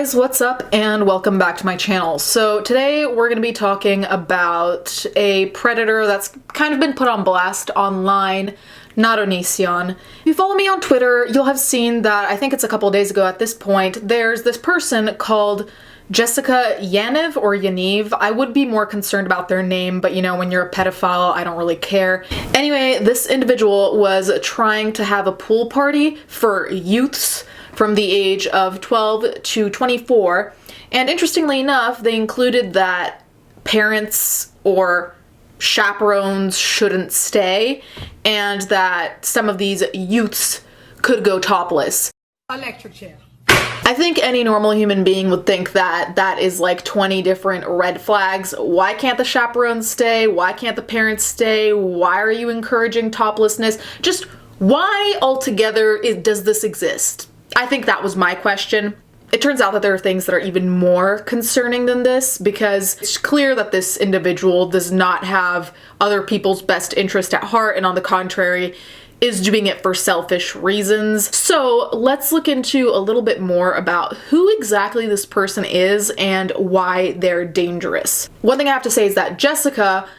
guys, what's up and welcome back to my channel. So today we're going to be talking about a predator that's kind of been put on blast online, Onision. If you follow me on Twitter, you'll have seen that, I think it's a couple days ago at this point, there's this person called Jessica Yaniv or Yaniv. I would be more concerned about their name, but you know, when you're a pedophile, I don't really care. Anyway, this individual was trying to have a pool party for youths from the age of 12 to 24, and interestingly enough, they included that parents or chaperones shouldn't stay, and that some of these youths could go topless. Electric chair. I think any normal human being would think that that is like 20 different red flags. Why can't the chaperones stay? Why can't the parents stay? Why are you encouraging toplessness? Just why altogether does this exist? I think that was my question. It turns out that there are things that are even more concerning than this, because it's clear that this individual does not have other people's best interest at heart, and on the contrary, is doing it for selfish reasons. So let's look into a little bit more about who exactly this person is and why they're dangerous. One thing I have to say is that Jessica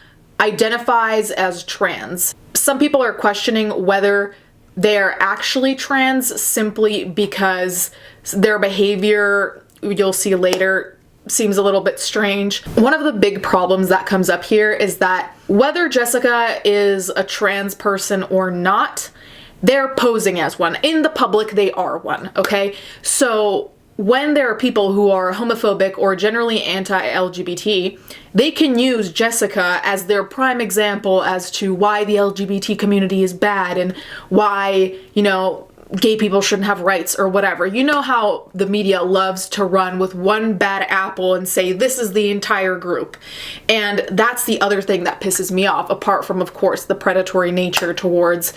identifies as trans. Some people are questioning whether they're actually trans simply because their behavior, you'll see later, seems a little bit strange. One of the big problems that comes up here is that whether Jessica is a trans person or not, they're posing as one. In the public, they are one, okay? So when there are people who are homophobic or generally anti-LGBT, they can use Jessica as their prime example as to why the LGBT community is bad and why, you know, gay people shouldn't have rights or whatever. You know how the media loves to run with one bad apple and say this is the entire group. And that's the other thing that pisses me off, apart from, of course, the predatory nature towards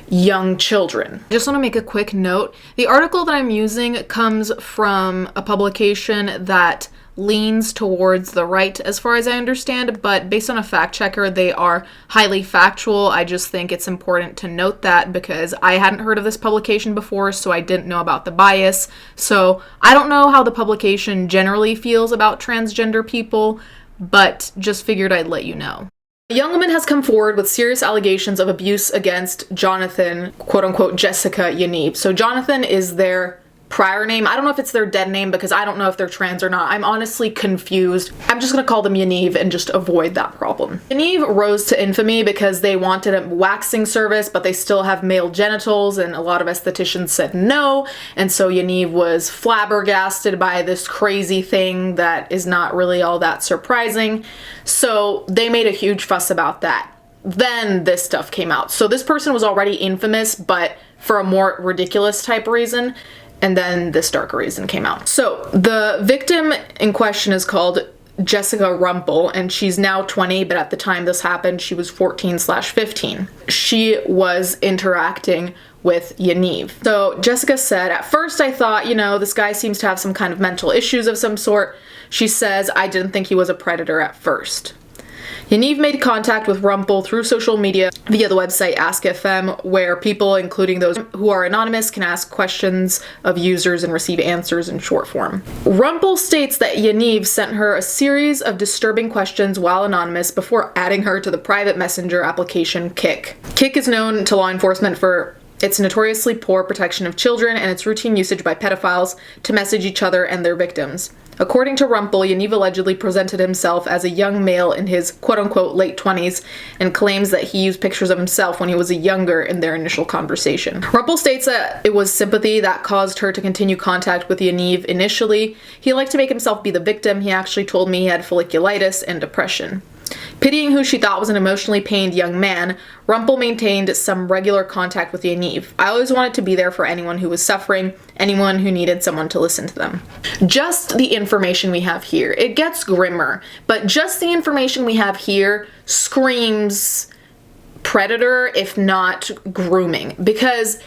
young children. I just want to make a quick note. The article that I'm using comes from a publication that leans towards the right as far as I understand, but based on a fact checker, they are highly factual. I just think it's important to note that because I hadn't heard of this publication before, so I didn't know about the bias. So I don't know how the publication generally feels about transgender people, but just figured I'd let you know. A young woman has come forward with serious allegations of abuse against Jonathan, quote unquote, Jessica Yaniv. So Jonathan is their prior name. I don't know if it's their dead name because I don't know if they're trans or not. I'm honestly confused. I'm just gonna call them Yaniv and just avoid that problem. Yaniv rose to infamy because they wanted a waxing service, but they still have male genitals, and a lot of estheticians said no, and so Yaniv was flabbergasted by this crazy thing that is not really all that surprising. So they made a huge fuss about that. Then this stuff came out. So this person was already infamous, but for a more ridiculous type reason. And then this darker reason came out. So the victim in question is called Jessica Rumpel, and she's now 20, but at the time this happened, she was 14/15. She was interacting with Yaniv. So Jessica said, "At first I thought, you know, this guy seems to have some kind of mental issues of some sort." She says, "I didn't think he was a predator at first." Yaniv made contact with Rumpel through social media via the website Ask FM, where people, including those who are anonymous, can ask questions of users and receive answers in short form. Rumpel states that Yaniv sent her a series of disturbing questions while anonymous before adding her to the private messenger application Kik. Kik is known to law enforcement for its notoriously poor protection of children and its routine usage by pedophiles to message each other and their victims. According to Rumpel, Yaniv allegedly presented himself as a young male in his quote-unquote late 20s and claims that he used pictures of himself when he was younger in their initial conversation. Rumpel states that it was sympathy that caused her to continue contact with Yaniv initially. He liked to make himself be the victim. He actually told me he had folliculitis and depression. Pitying who she thought was an emotionally pained young man, Rumpel maintained some regular contact with Yaniv. "I always wanted to be there for anyone who was suffering, anyone who needed someone to listen to them." Just the information we have here. It gets grimmer, but just the information we have here screams predator, if not grooming, because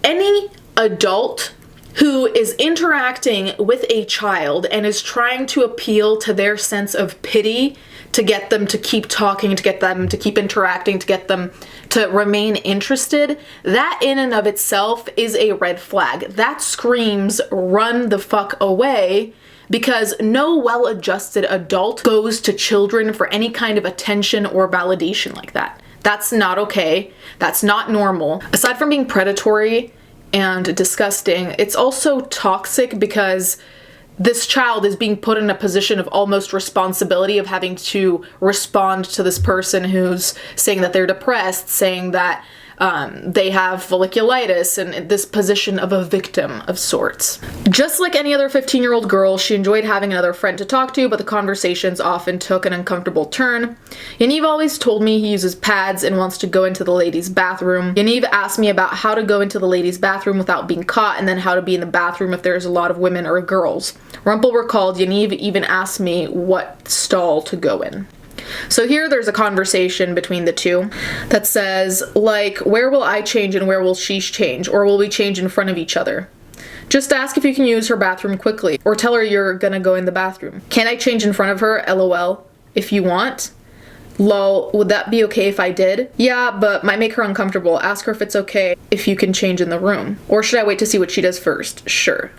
any adult who is interacting with a child and is trying to appeal to their sense of pity to get them to keep talking, to get them to keep interacting, to get them to remain interested, that in and of itself is a red flag. That screams run the fuck away because no well-adjusted adult goes to children for any kind of attention or validation like that. That's not okay. That's not normal. Aside from being predatory and disgusting, it's also toxic because this child is being put in a position of almost responsibility of having to respond to this person who's saying that they're depressed, saying that they have folliculitis, and this position of a victim of sorts. Just like any other 15-year-old girl, she enjoyed having another friend to talk to, but the conversations often took an uncomfortable turn. Yaniv always told me he uses pads and wants to go into the ladies' bathroom. Yaniv asked me about how to go into the ladies' bathroom without being caught, and then how to be in the bathroom if there's a lot of women or girls. Rumpel recalled Yaniv even asked me what stall to go in. So here there's a conversation between the two that says, like, where will I change and where will she change? Or will we change in front of each other? Just ask if you can use her bathroom quickly, or tell her you're gonna go in the bathroom. Can I change in front of her? LOL. If you want. Lol, would that be okay if I did? Yeah, but might make her uncomfortable. Ask her if it's okay if you can change in the room. Or should I wait to see what she does first? Sure.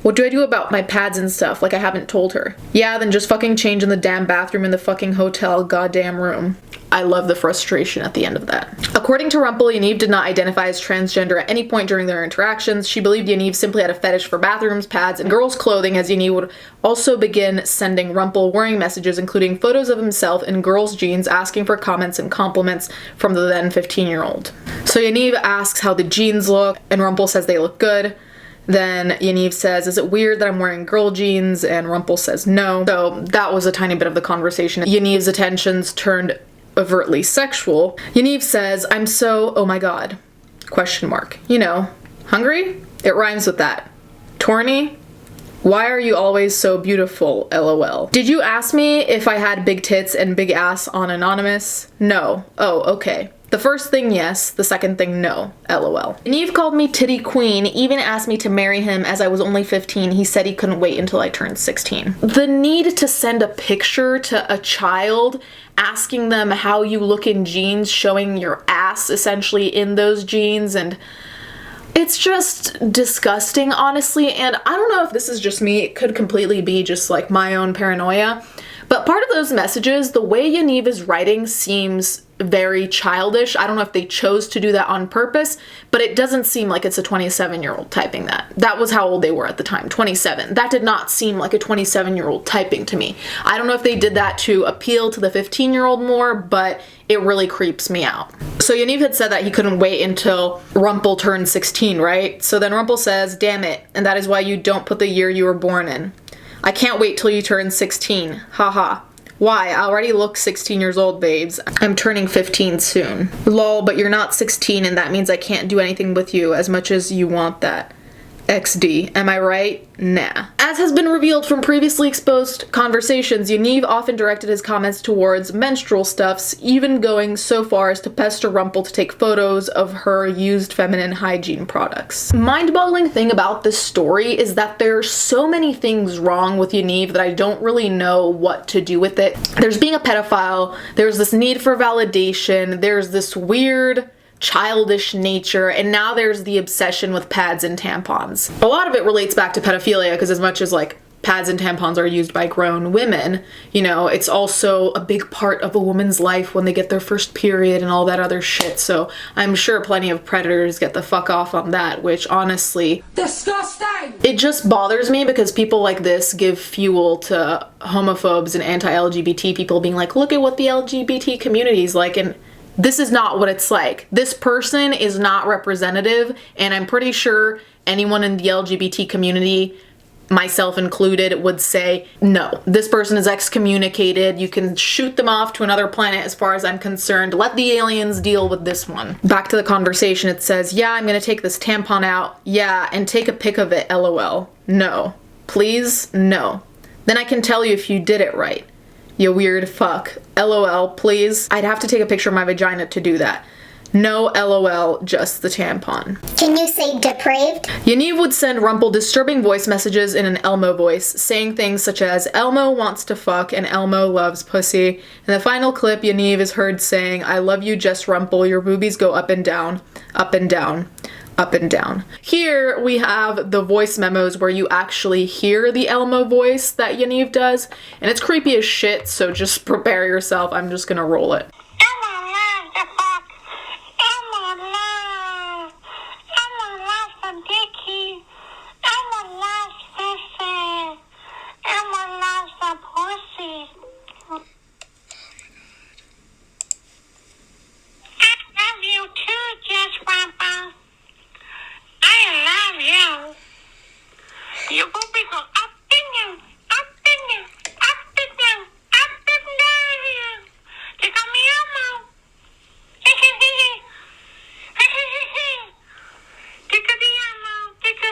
What do I do about my pads and stuff? Like, I haven't told her. Yeah, then just fucking change in the damn bathroom in the fucking hotel goddamn room. I love the frustration at the end of that. According to Rumpel, Yaniv did not identify as transgender at any point during their interactions. She believed Yaniv simply had a fetish for bathrooms, pads, and girls' clothing, as Yaniv would also begin sending Rumpel worrying messages, including photos of himself in girls' jeans, asking for comments and compliments from the then 15-year-old. So Yaniv asks how the jeans look, and Rumpel says they look good. Then Yaniv says, is it weird that I'm wearing girl jeans? And Rumpel says no. So that was a tiny bit of the conversation. Yaniv's attentions turned overtly sexual. Yaniv says, I'm so, oh my god, question mark. You know, hungry? It rhymes with that. Torny? Why are you always so beautiful? LOL. Did you ask me if I had big tits and big ass on Anonymous? No. Oh, okay. The first thing, yes. The second thing, no. LOL. Yaniv called me Titty Queen, even asked me to marry him as I was only 15. He said he couldn't wait until I turned 16. The need to send a picture to a child asking them how you look in jeans, showing your ass essentially in those jeans, and it's just disgusting, honestly. And I don't know if this is just me. It could completely be just like my own paranoia. But part of those messages, the way Yaniv is writing seems very childish. I don't know if they chose to do that on purpose, but it doesn't seem like it's a 27-year-old typing that. That was how old they were at the time, 27. That did not seem like a 27-year-old typing to me. I don't know if they did that to appeal to the 15-year-old more, but it really creeps me out. So Yaniv had said that he couldn't wait until Rumpel turned 16, right? So then Rumpel says, damn it, and that is why you don't put the year you were born in. I can't wait till you turn 16. Haha. Why? I already look 16 years old, babes. I'm turning 15 soon. Lol, but you're not 16 and that means I can't do anything with you as much as you want that. XD. Am I right? Nah. As has been revealed from previously exposed conversations, Yaniv often directed his comments towards menstrual stuffs, even going so far as to pester Rumpel to take photos of her used feminine hygiene products. Mind-boggling thing about this story is that there's so many things wrong with Yaniv that I don't really know what to do with it. There's being a pedophile, there's this need for validation, there's this weird childish nature, and now there's the obsession with pads and tampons. A lot of it relates back to pedophilia, because as much as like pads and tampons are used by grown women, you know, it's also a big part of a woman's life when they get their first period and all that other shit. So I'm sure plenty of predators get the fuck off on that, which honestly, disgusting! It just bothers me because people like this give fuel to homophobes and anti-LGBT people being like, look at what the LGBT community is like, and this is not what it's like. This person is not representative, and I'm pretty sure anyone in the LGBT community, myself included, would say, no, this person is excommunicated. You can shoot them off to another planet as far as I'm concerned. Let the aliens deal with this one. Back to the conversation, it says, yeah, I'm gonna take this tampon out. Yeah, and take a pic of it, LOL. No. Please, no. Then I can tell you if you did it right. You weird fuck. LOL, please. I'd have to take a picture of my vagina to do that. No LOL, just the tampon. Can you say depraved? Yaniv would send Rumpel disturbing voice messages in an Elmo voice, saying things such as, Elmo wants to fuck and Elmo loves pussy. In the final clip, Yaniv is heard saying, I love you, Jess Rumpel, your boobies go up and down, up and down, up and down. Here we have the voice memos where you actually hear the Elmo voice that Yaniv does, and it's creepy as shit, so just prepare yourself. I'm just gonna roll it. Your boobies go up and down, up and down, up and down, up and down. They call me Elmo. Ticka Elmo, ticka.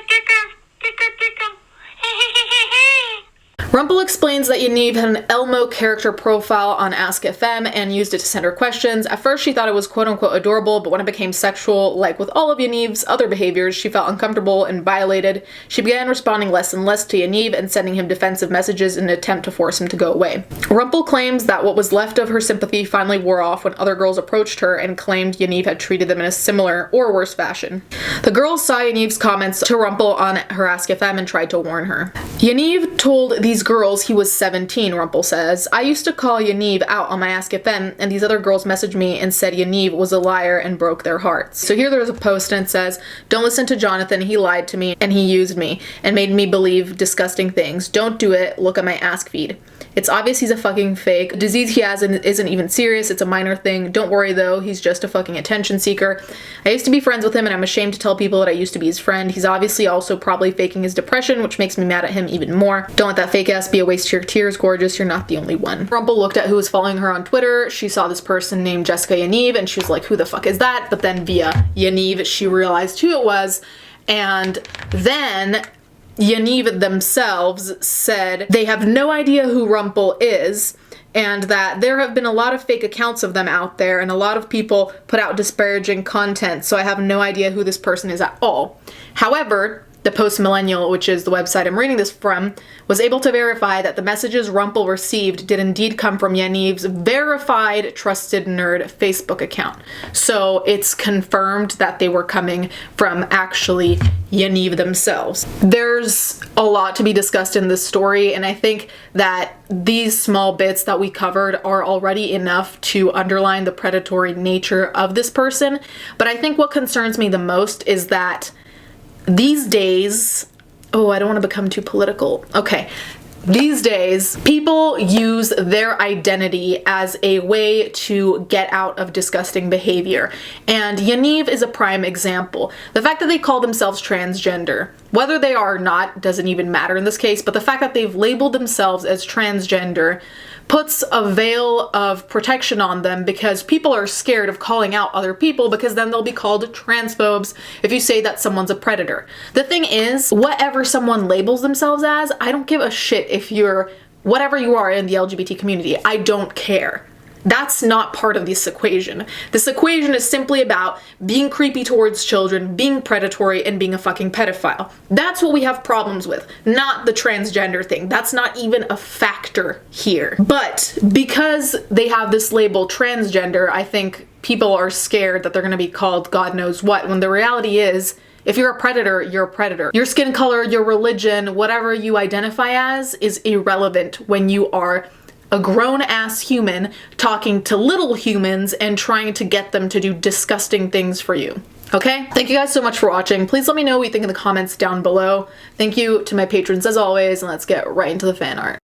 Rumpel explains that Yaniv had an Elmo character profile on Ask FM and used it to send her questions. At first she thought it was quote-unquote adorable, but when it became sexual, like with all of Yaniv's other behaviors, she felt uncomfortable and violated. She began responding less and less to Yaniv and sending him defensive messages in an attempt to force him to go away. Rumpel claims that what was left of her sympathy finally wore off when other girls approached her and claimed Yaniv had treated them in a similar or worse fashion. The girls saw Yaniv's comments to Rumpel on her Ask FM and tried to warn her. Yaniv told these girls he was 17, Rumpel says. I used to call Yaniv out on my Ask FM, and these other girls messaged me and said Yaniv was a liar and broke their hearts. So here there's a post and it says, don't listen to Jonathan, he lied to me and he used me and made me believe disgusting things. Don't do it, look at my Ask feed. It's obvious he's a fucking fake. The disease he has isn't even serious, it's a minor thing. Don't worry though, he's just a fucking attention seeker. I used to be friends with him and I'm ashamed to tell people that I used to be his friend. He's obviously also probably faking his depression, which makes me mad at him even more. Don't let that fake ass be a waste of your tears, gorgeous, you're not the only one. Rumpel looked at who was following her on Twitter. She saw this person named Jessica Yaniv and she was like, who the fuck is that? But then via Yaniv, she realized who it was, and then Yaniv themselves said they have no idea who Rumpel is and that there have been a lot of fake accounts of them out there and a lot of people put out disparaging content, so I have no idea who this person is at all. However, the Post Millennial, which is the website I'm reading this from, was able to verify that the messages Rumpel received did indeed come from Yaniv's verified Trusted Nerd Facebook account. So it's confirmed that they were coming from actually Yaniv themselves. There's a lot to be discussed in this story, and I think that these small bits that we covered are already enough to underline the predatory nature of this person. But I think what concerns me the most is that these days, oh, I don't want to become too political. Okay. These days, people use their identity as a way to get out of disgusting behavior. And Yaniv is a prime example. The fact that they call themselves transgender, whether they are or not, doesn't even matter in this case, but the fact that they've labeled themselves as transgender puts a veil of protection on them because people are scared of calling out other people because then they'll be called transphobes if you say that someone's a predator. The thing is, whatever someone labels themselves as, I don't give a shit if you're whatever you are in the LGBT community. I don't care. That's not part of this equation. This equation is simply about being creepy towards children, being predatory, and being a fucking pedophile. That's what we have problems with, not the transgender thing. That's not even a factor here. But because they have this label transgender, I think people are scared that they're gonna be called God knows what, when the reality is, if you're a predator, you're a predator. Your skin color, your religion, whatever you identify as is irrelevant when you are a grown-ass human talking to little humans and trying to get them to do disgusting things for you. Okay? Thank you guys so much for watching. Please let me know what you think in the comments down below. Thank you to my patrons as always, and let's get right into the fan art.